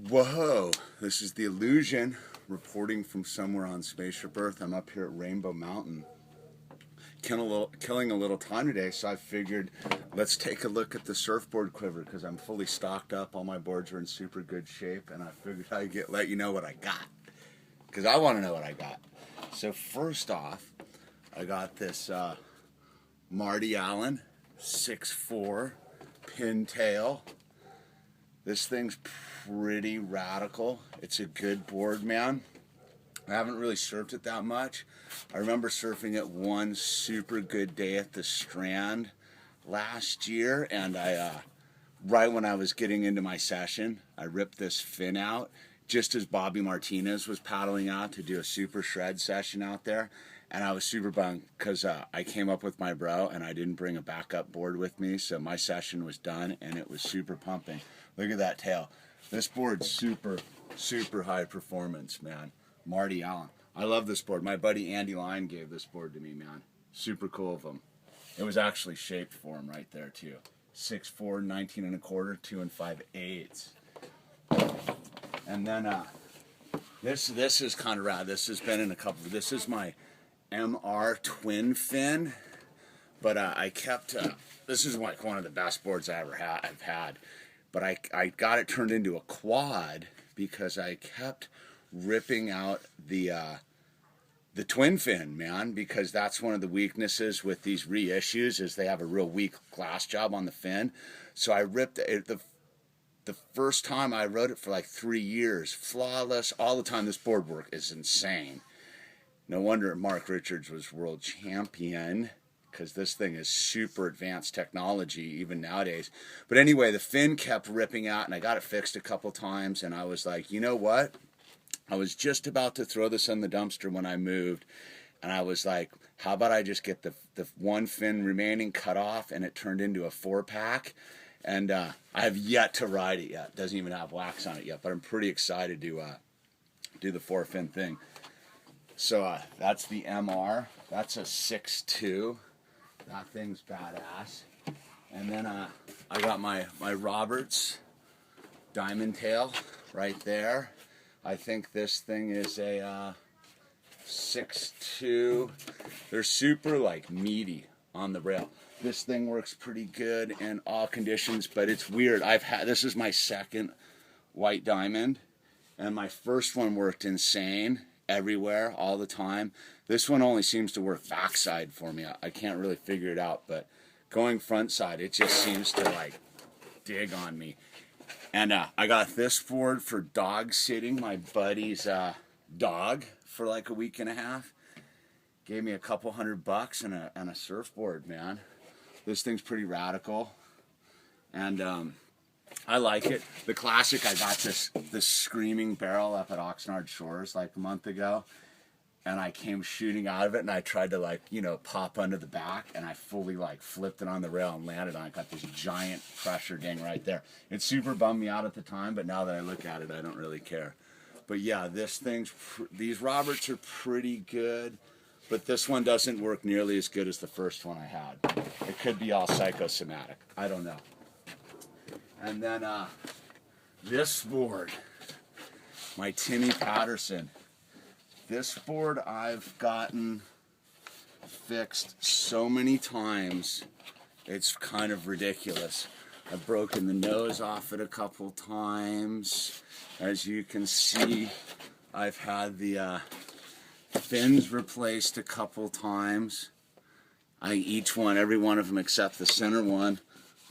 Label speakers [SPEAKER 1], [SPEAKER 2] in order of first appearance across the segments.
[SPEAKER 1] Whoa, this is the Illusion reporting from somewhere on Spaceship Earth. I'm up here at Rainbow Mountain killing a little time today, so I figured let's take a look at the surfboard quiver because I'm fully stocked up. All my boards are in super good shape, and I figured I'd let you know what I got because I want to know what I got. So first off, I got this Marty Allen 6'4" pintail. This thing's pretty radical. It's a good board, man. I haven't really surfed it that much. I remember surfing it one super good day at the Strand last year, and right when I was getting into my session, I ripped this fin out just as Bobby Martinez was paddling out to do a super shred session out there. And I was super bummed because I came up with my bro and I didn't bring a backup board with me, so my session was done and it was super pumping. Look at that tail. This board's super, super high performance, man. Marty Allen. I love this board. My buddy Andy Line gave this board to me, man. Super cool of him. It was actually shaped for him right there, too. 6'4", 19 1/4, 2 5/8. And then this is kind of rad. This has been in a couple. This is my MR twin fin, but I kept. This is like one of the best boards I've had. But I got it turned into a quad because I kept ripping out the twin fin, man, because that's one of the weaknesses with these reissues is they have a real weak glass job on the fin. So I ripped it. The first time I rode it for like 3 years, flawless, all the time. This board work is insane. No wonder Mark Richards was world champion, because this thing is super advanced technology even nowadays. But anyway, the fin kept ripping out, and I got it fixed a couple times, and I was like, you know what? I was just about to throw this in the dumpster when I moved, and I was like, how about I just get the one fin remaining cut off, and it turned into a 4-pack. And I have yet to ride it yet. It doesn't even have wax on it yet, but I'm pretty excited to do the 4-fin thing. So that's the MR. That's a 6'2". That thing's badass. And then I got my Roberts diamond tail right there. I think this thing is a 6'2". They're super like meaty on the rail. This thing works pretty good in all conditions, but it's weird. This is my second white diamond, and my first one worked insane everywhere all the time. This one only seems to work backside for me. I can't really figure it out, but going front side, it just seems to like dig on me. And I got this board for dog sitting my buddy's dog for like a week and a half. Gave me a couple $100 and a surfboard, man. This thing's pretty radical, and I like it. The classic, I got this screaming barrel up at Oxnard Shores like a month ago, and I came shooting out of it, and I tried to like, pop under the back, and I fully like flipped it on the rail and landed on it. Got this giant pressure ding right there. It super bummed me out at the time, but now that I look at it, I don't really care. But yeah, these Roberts are pretty good. But this one doesn't work nearly as good as the first one I had. It could be all psychosomatic. I don't know. And then this board, my Timmy Patterson. This board I've gotten fixed so many times, it's kind of ridiculous. I've broken the nose off it a couple times. As you can see, I've had the fins replaced a couple times. Every one of them except the center one.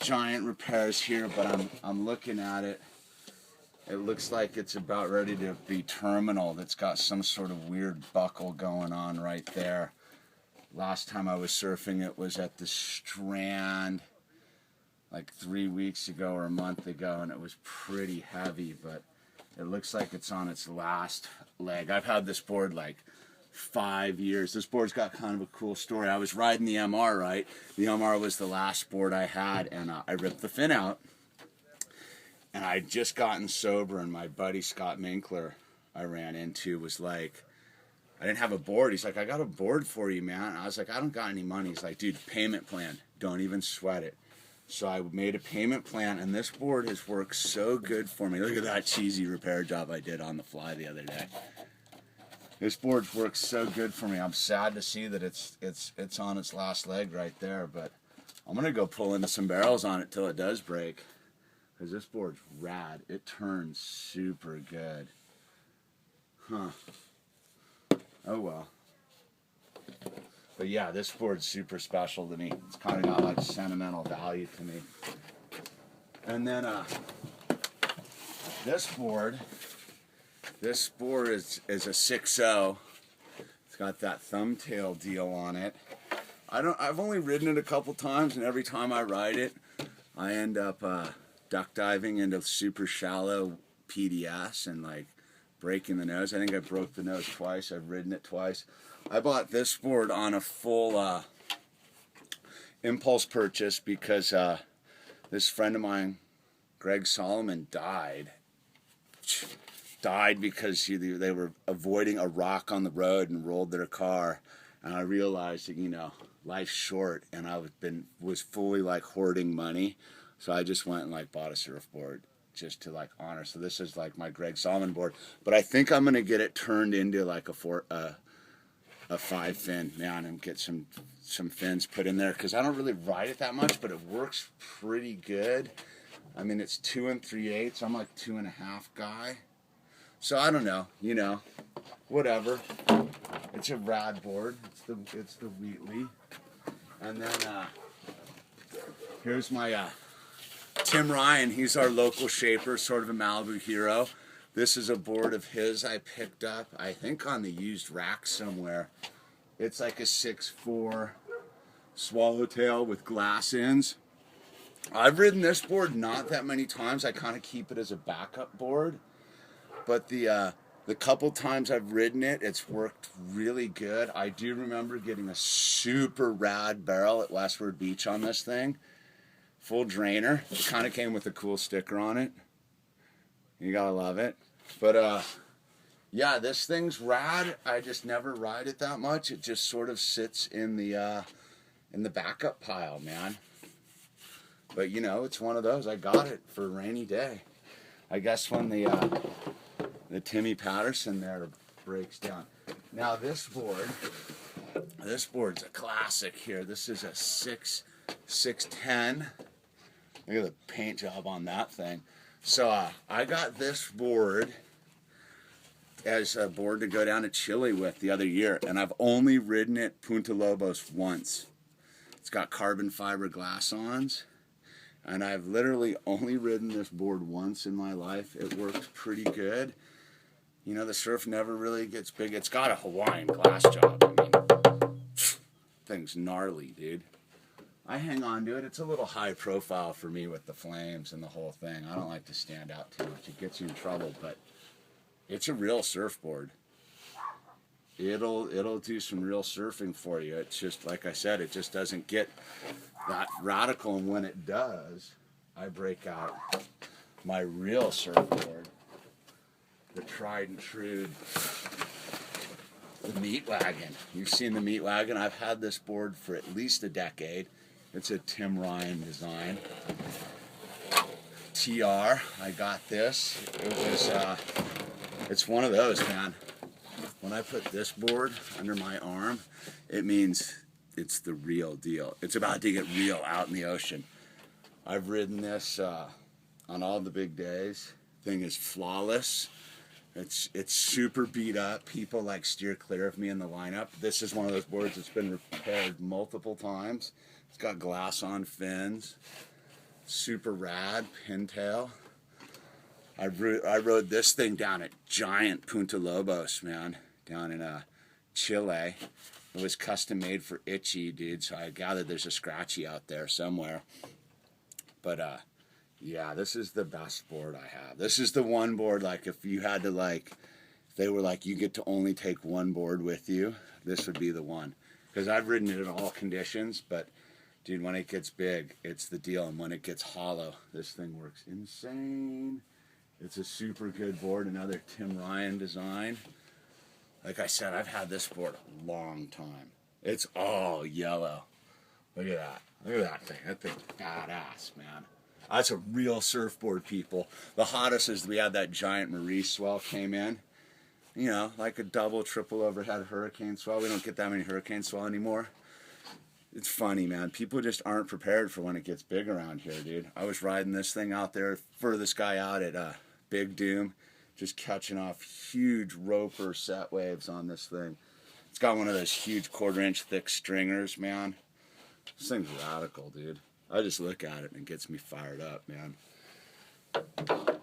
[SPEAKER 1] Giant repairs here, but I'm looking at it. It looks like it's about ready to be terminal. That's got some sort of weird buckle going on right there. Last time I was surfing it was at the Strand like 3 weeks ago or a month ago, and it was pretty heavy, but it looks like it's on its last leg. I've had this board like 5 years. This board's got kind of a cool story. I was riding the MR, right? The MR was the last board I had, and I ripped the fin out. And I'd just gotten sober, and my buddy Scott Minkler I ran into was like, I didn't have a board. He's like, I got a board for you, man. I was like, I don't got any money. He's like, dude, payment plan. Don't even sweat it. So I made a payment plan, and this board has worked so good for me. Look at that cheesy repair job I did on the fly the other day. This board's worked so good for me. I'm sad to see that it's on its last leg right there, but I'm gonna go pull into some barrels on it till it does break, because this board's rad. It turns super good. Huh. Oh well. But yeah, this board's super special to me. It's kind of got like sentimental value to me. And then this board is a 6.0. It's got that thumbtail deal on it. I've only ridden it a couple times, and every time I ride it, I end up duck diving into super shallow PDS and like breaking the nose. I think I broke the nose twice. I've ridden it twice. I bought this board on a full impulse purchase because this friend of mine, Greg Solomon, died because they were avoiding a rock on the road and rolled their car. And I realized that, you know, life's short, and I was fully like hoarding money. So I just went and like bought a surfboard just to like honor. So this is like my Greg Solomon board, but I think I'm gonna get it turned into like a 5-fin, man, and get some fins put in there, because I don't really ride it that much, but it works pretty good. I mean, it's 2 3/8. I'm like 2.5 guy. So I don't know, you know, whatever. It's a rad board. It's the Wheatley. And then here's my Tim Ryan. He's our local shaper, sort of a Malibu hero. This is a board of his I picked up, I think on the used rack somewhere. It's like a 6.4 swallowtail with glass ends. I've ridden this board not that many times. I kind of keep it as a backup board. But the couple times I've ridden it, it's worked really good. I do remember getting a super rad barrel at Westward Beach on this thing. Full drainer. It kind of came with a cool sticker on it. You gotta love it. But yeah, this thing's rad. I just never ride it that much. It just sort of sits in the backup pile, man. But you know, it's one of those. I got it for a rainy day. I guess when the Timmy Patterson there breaks down. Now this board's a classic here. This is a 610. Look at the paint job on that thing. So I got this board as a board to go down to Chile with the other year, and I've only ridden it Punta Lobos once. It's got carbon fiber glass-ons, and I've literally only ridden this board once in my life. It worked pretty good. You know, the surf never really gets big. It's got a Hawaiian glass job. I mean, thing's gnarly, dude. I hang on to it. It's a little high profile for me with the flames and the whole thing. I don't like to stand out too much. It gets you in trouble, but it's a real surfboard. It'll do some real surfing for you. It's just, like I said, it just doesn't get that radical, and when it does, I break out my real surfboard, the tried and true, the Meat Wagon. You've seen the Meat Wagon. I've had this board for at least a decade. It's a Tim Ryan design. TR, I got this. It's one of those, man. When I put this board under my arm, it means it's the real deal. It's about to get real out in the ocean. I've ridden this on all the big days. Thing is flawless. It's super beat up. People like steer clear of me in the lineup. This is one of those boards that's been repaired multiple times. It's got glass on fins. Super rad pintail. I rode this thing down at giant Punta Lobos, man, down in Chile. It was custom made for Itchy, dude, so I gathered there's a Scratchy out there somewhere. But yeah, this is the best board I have. This is the one board, like, if you had to, like, if they were like, you get to only take one board with you, this would be the one. Because I've ridden it in all conditions, but dude, when it gets big, it's the deal. And when it gets hollow, this thing works insane. It's a super good board, another Tim Ryan design. Like I said, I've had this board a long time. It's all yellow. Look at that. Look at that thing. That thing's badass, man. That's a real surfboard, people. The hottest is we had that giant Marie swell came in. You know, like a double, triple overhead hurricane swell. We don't get that many hurricane swell anymore. It's funny, man. People just aren't prepared for when it gets big around here, dude. I was riding this thing out there, furthest guy out at Big Doom, just catching off huge roper set waves on this thing. It's got one of those huge 1/4-inch thick stringers, man. This thing's radical, dude. I just look at it and it gets me fired up, man.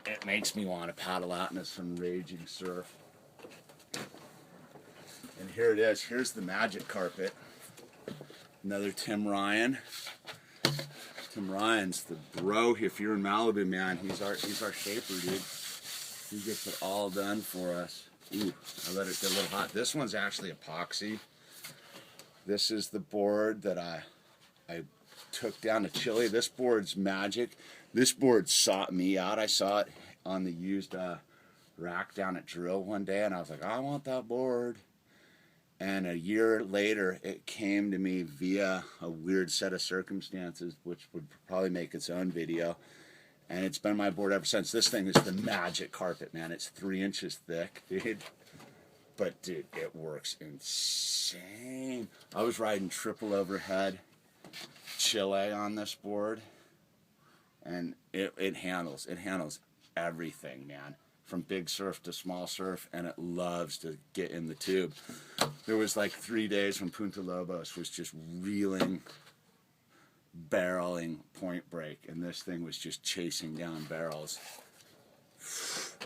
[SPEAKER 1] It makes me want to paddle out into some raging surf. And here it is. Here's the magic carpet. Another Tim Ryan. Tim Ryan's the bro. If you're in Malibu, man, he's our shaper, dude. He gets it all done for us. Ooh, I let it get a little hot. This one's actually epoxy. This is the board that I took down to Chile. This board's magic. This board sought me out. I saw it on the used rack down at Drill one day, and I was like, I want that board. And a year later, it came to me via a weird set of circumstances, which would probably make its own video. And it's been my board ever since. This thing is the magic carpet, man. It's 3 inches thick, dude. But, dude, it works insane. I was riding triple overhead Chile on this board. And it handles everything, man. From big surf to small surf, and it loves to get in the tube. There was like 3 days when Punta Lobos was just reeling, barreling point break, and this thing was just chasing down barrels.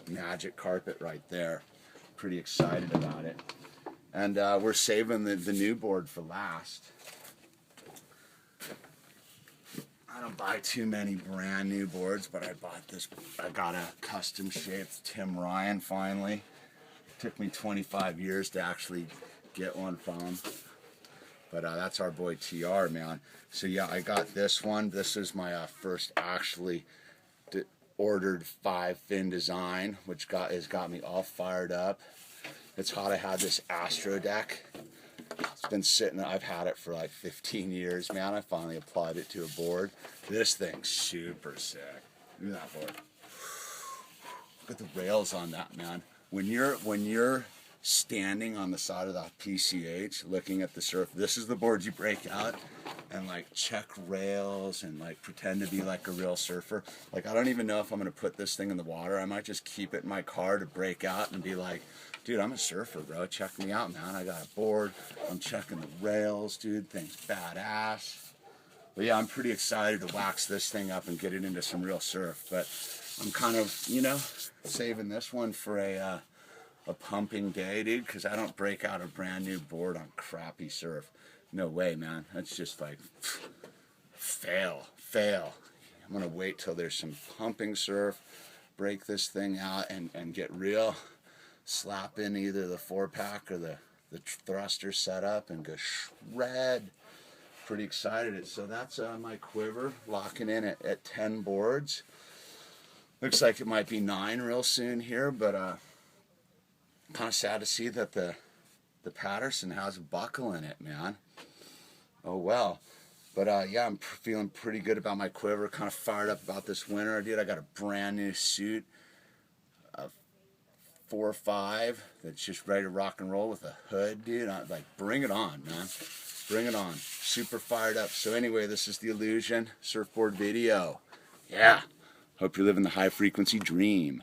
[SPEAKER 1] Magic carpet right there. Pretty excited about it. And we're saving the new board for last. I don't buy too many brand new boards, but I bought this. I got a custom shaped Tim Ryan finally. Took me 25 years to actually get one from him. But that's our boy TR, man. So yeah, I got this one. This is my first actually ordered 5-fin design, which has got me all fired up. It's hot. I had this Astro deck. It's been sitting, I've had it for like 15 years, man. I finally applied it to a board. This thing's super sick. Look at that board. Look at the rails on that, man. When you're standing on the side of that PCH looking at the surf, this is the board you break out and like check rails and like pretend to be like a real surfer. Like, I don't even know if I'm gonna put this thing in the water. I might just keep it in my car to break out and be like, dude, I'm a surfer, bro. Check me out, man. I got a board. I'm checking the rails, dude. Thing's badass. But yeah, I'm pretty excited to wax this thing up and get it into some real surf. But I'm kind of, you know, saving this one for a pumping day, dude, because I don't break out a brand new board on crappy surf. No way, man. That's just like, fail. I'm going to wait till there's some pumping surf, break this thing out and get real. Slap in either the 4-pack or the thruster setup and go shred. Pretty excited. So that's my quiver, locking in at 10 boards. Looks like it might be 9 real soon here, but kind of sad to see that the Patterson has a buckle in it, man. Oh well. But yeah, I'm feeling pretty good about my quiver. Kind of fired up about this winter, dude. I got a brand new suit. 4.5 that's just ready to rock and roll with a hood, dude. Like, bring it on, man. Bring it on. Super fired up. So anyway, this is the Illusion surfboard video. Yeah. Hope you're living the high frequency dream.